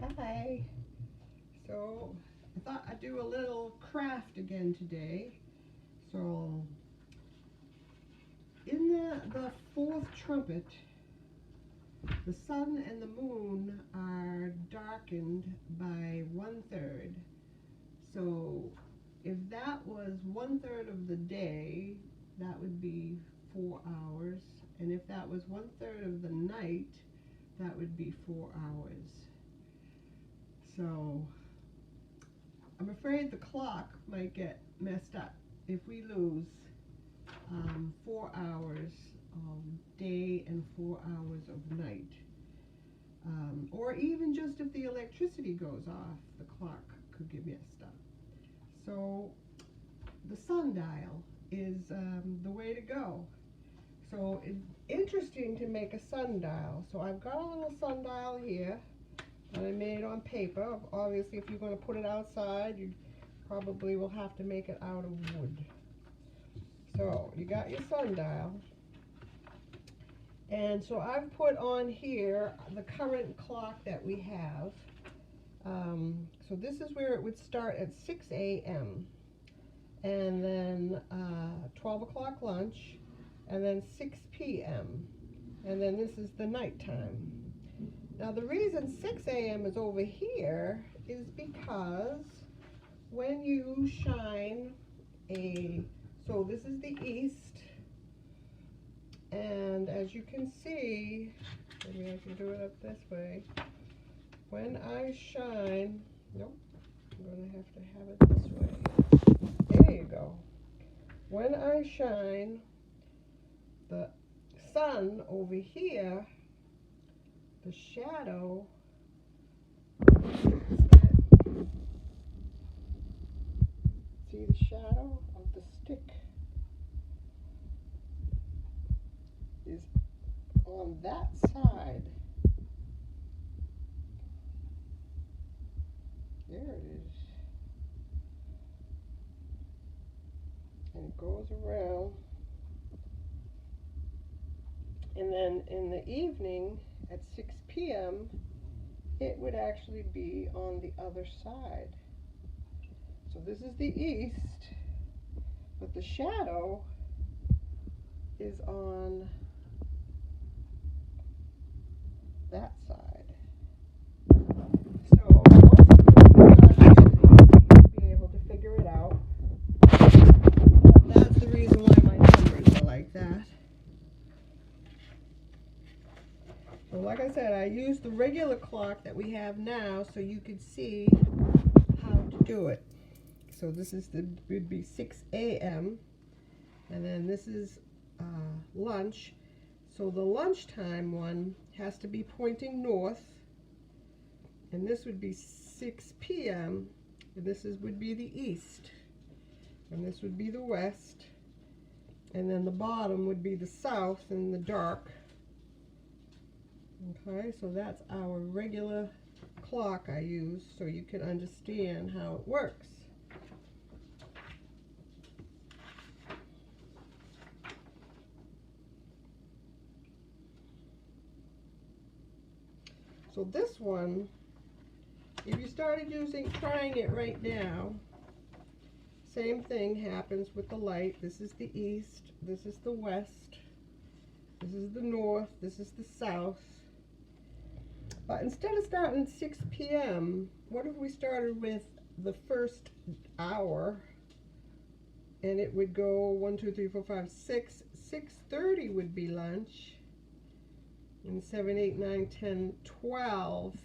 Hi. So I thought I'd do a little craft again today. So in the fourth trumpet, the sun and the moon are darkened by 1/3. So if that was 1/3 of the day, that would be 4 hours. And if that was 1/3 of the night, that would be 4 hours. So I'm afraid the clock might get messed up if we lose 4 hours of day and 4 hours of night. Or even just if the electricity goes off, the clock could get messed up. So the sundial is the way to go. So it's interesting to make a sundial. So I've got a little sundial here and I made it on paper. Obviously, if you're going to put it outside, you probably will have to make it out of wood. So you got your sundial, and so I've put on here the current clock that we have. So this is where it would start at 6 a.m. and then 12 o'clock lunch, and then 6 p.m. and then this is the nighttime. Now the reason 6 a.m. is over here is because when you shine so this is the east, and as you can see, maybe I can do it up this way. When I shine, nope, I'm going to have it this way. There you go. When I shine the sun over here, the shadow, see the shadow of the stick is on that side. There it is. And it goes around. And then in the evening at 6 p.m., it would actually be on the other side. So this is the east, but the shadow is on that side. So most people be able to figure it out. But that's the reason why my numbers are like that. So like I said, I used the regular clock that we have now so you could see how to do it. So this is would be 6 a.m. and then this is lunch. So the lunchtime one has to be pointing north, and this would be 6 p.m. and this would be the east, and this would be the west, and then the bottom would be the south in the dark. Okay, so that's our regular clock I use so you can understand how it works. So this one, if you started trying it right now, same thing happens with the light. This is the east, this is the west, this is the north, this is the south. But instead of starting at 6 p.m., what if we started with the first hour, and it would go 1, 2, 3, 4, 5, 6. 6:30 would be lunch, and 7, 8, 9, 10, 12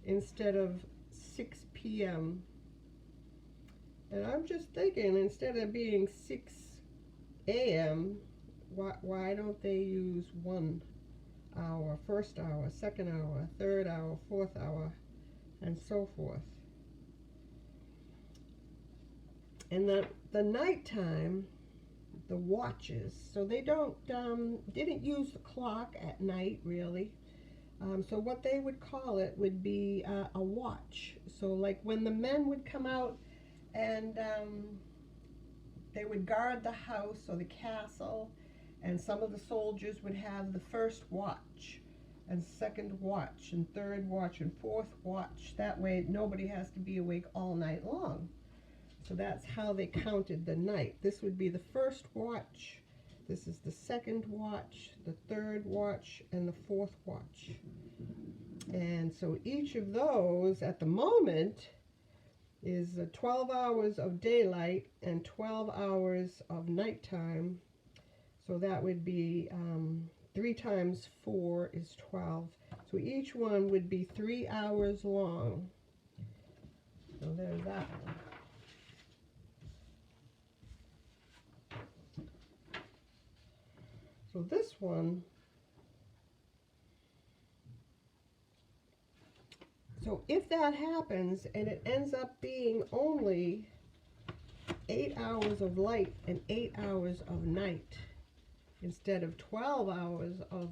instead of 6 p.m. And I'm just thinking, instead of being 6 a.m., why don't they use 1 hour, first hour, second hour, third hour, fourth hour, and so forth. And the nighttime, the watches, so they didn't use the clock at night really. So what they would call it would be a watch. So like when the men would come out and they would guard the house or the castle, and some of the soldiers would have the first watch, and second watch and third watch and fourth watch. That way nobody has to be awake all night long. So that's how they counted the night. This would be the first watch. This is the second watch, the third watch, and the fourth watch. And so each of those at the moment is 12 hours of daylight and 12 hours of nighttime. So that would be 3 times 4 is 12. So each one would be 3 hours long. So there's that one. So this one, so if that happens and it ends up being only 8 hours of light and 8 hours of night, instead of 12 hours of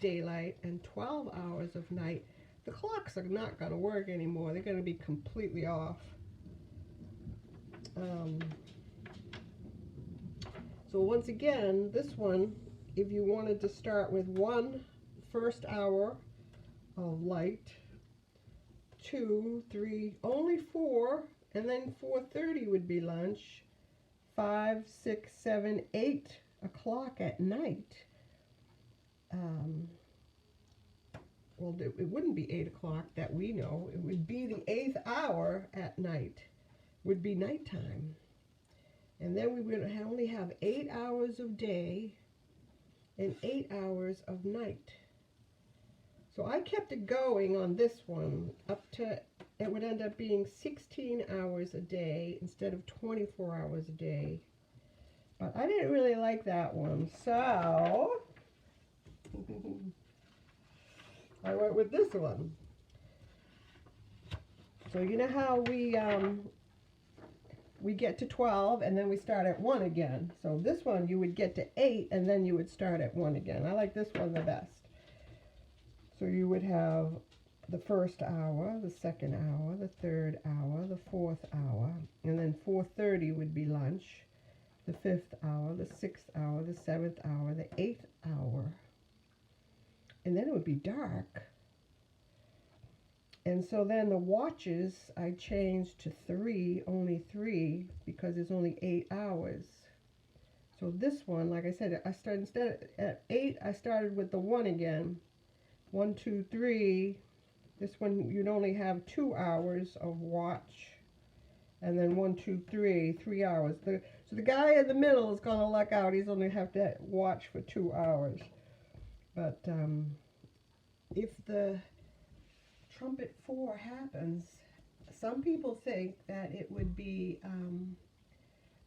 daylight and 12 hours of night, the clocks are not going to work anymore. They're going to be completely off. So once again, this one, if you wanted to start with 1 first hour of light, 2, 3, only 4, and then 4:30 would be lunch, 5, 6, 7, 8 o'clock at night. Well, it wouldn't be 8 o'clock that we know. It would be the 8th hour at night, would be nighttime. And then we would only have 8 hours of day and 8 hours of night. So I kept it going on this one up to, it would end up being 16 hours a day instead of 24 hours a day. But I didn't really like that one, so I went with this one. So you know how we get to 12 and then we start at 1 again. So this one you would get to 8 and then you would start at 1 again. I like this one the best. So you would have the first hour, the second hour, the third hour, the fourth hour, and then 4:30 would be lunch, the 5th hour, the 6th hour, the 7th hour, the 8th hour. And then it would be dark. And so then the watches I changed to 3, only 3, because it's only 8 hours. So this one, like I said, I started instead at 8, I started with the 1 again. 1, 2, 3. This one you'd only have 2 hours of watch, and then 1, 2, 3, 3 hours. So the guy in the middle is gonna luck out. He's only have to watch for 2 hours. But if the trumpet 4 happens, some people think that it would be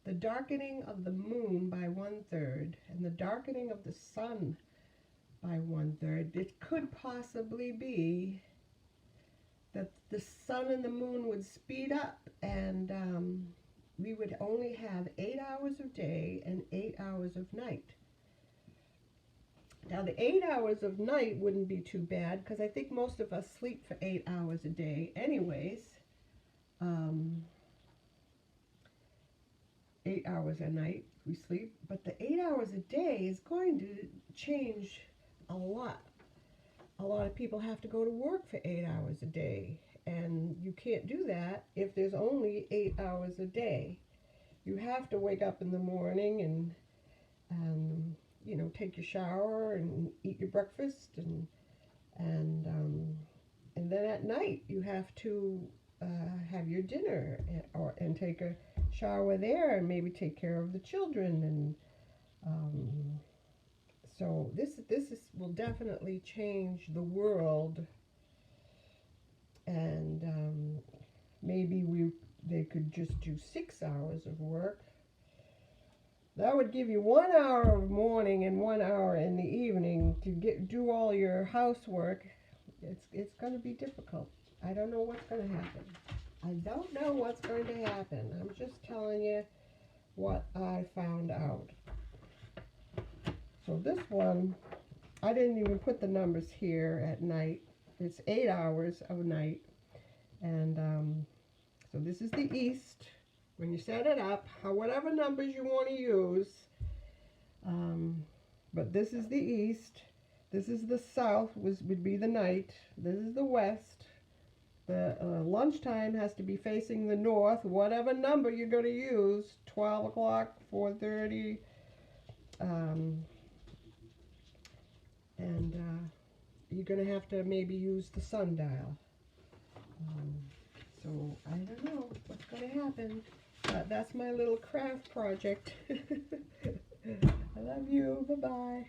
the darkening of the moon by 1/3 and the darkening of the sun by 1/3. It could possibly be that the sun and the moon would speed up and we would only have 8 hours of day and 8 hours of night. Now the 8 hours of night wouldn't be too bad because I think most of us sleep for 8 hours a day anyways. 8 hours a night we sleep, but the 8 hours a day is going to change a lot. A lot of people have to go to work for 8 hours a day, and you can't do that if there's only 8 hours a day. You have to wake up in the morning and you know, take your shower and eat your breakfast, and then at night you have to have your dinner and take a shower there and maybe take care of the children, and so this will definitely change the world, and maybe they could just do 6 hours of work. That would give you 1 hour of morning and 1 hour in the evening to do all your housework. It's going to be difficult. I don't know what's going to happen. I don't know what's going to happen. I'm just telling you what I found out. So this one, I didn't even put the numbers here at night. It's 8 hours of night. And so this is the east. When you set it up, whatever numbers you want to use, but this is the east. This is the south, would be the night. This is the west. The lunchtime has to be facing the north, whatever number you're going to use, 12 o'clock, 4:30, and you're going to have to maybe use the sundial. So I don't know what's going to happen. That's my little craft project. I love you. Bye-bye.